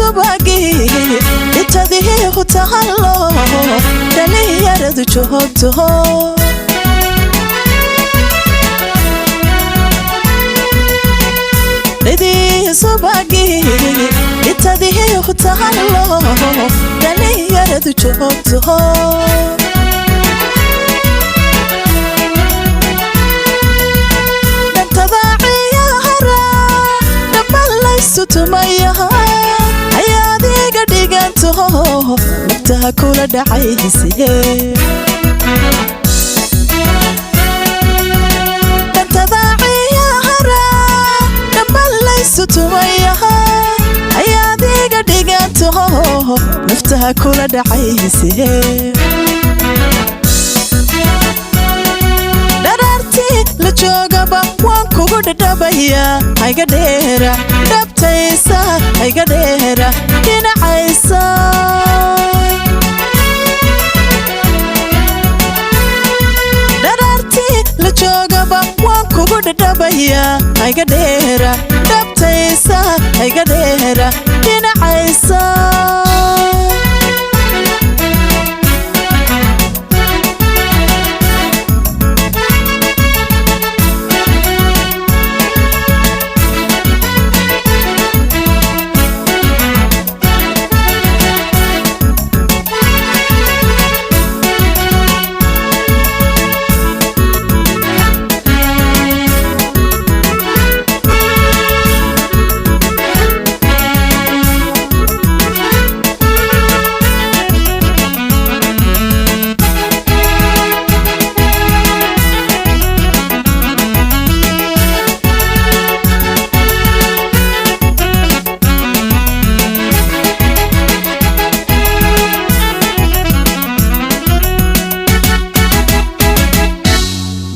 subagi itadhihi hutahalo dhalinyaradu joogto lidii subagi itadhihi hutahalo dhalinyaradu joogto tumaya ayaadiga dhiganto naftaha kula dhacayse tadaaciya hara dhabalaysu tumaya ayaadiga dhiganto naftaha kula dhacayse la joogaba waan kugu dhadhabaya hayga dheera dhabtaysa hayga dheera dhinacaysa dharaartii la joogaba waan kugu dhadhabaya hayga dheera dhabtaysa hayga dheera dhinacaysa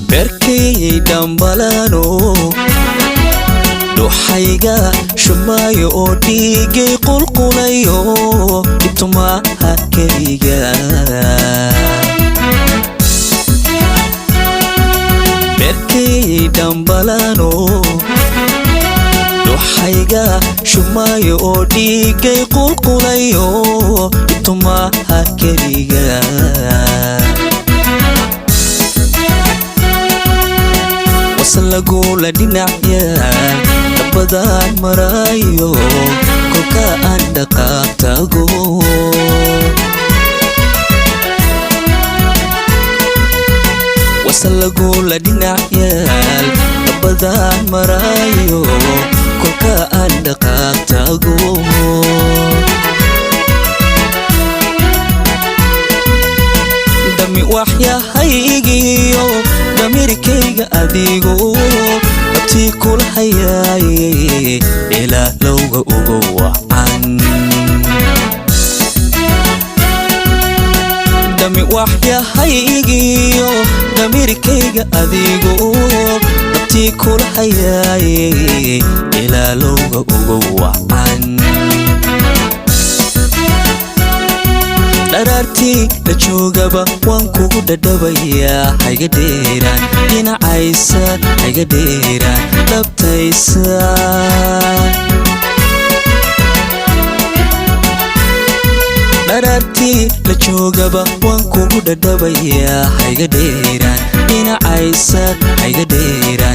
berkay dambalano duxayga shumayo oo dhigay qulqulayo intumaha kaliga berkay dambalano duxayga shumayo oo dhigay qulqulayo intumaha kaliga wasalagula dhinacya dabadaan marayo kolka aan dhaqaaqtago wasalagula dhinacya dabadaan marayo kolka aan dhaqaaqtago dami waxyahaygiyo damirkayga adigo abtii kula hayaaye ilaa lowga ugu wacan dami waxyahaygiyo damirkayga adigo abtii kula hayaaye ilaa lowga ugu wacan dharaartii la joogaba waan kugu dhadhabaya hayga dheeraan dhinacaysa hayga dheeraan dhabtaysa dharaartii la joogaba waan kugu dhadhabaya hayga dheeraan dhinacaysa hayga dheeraan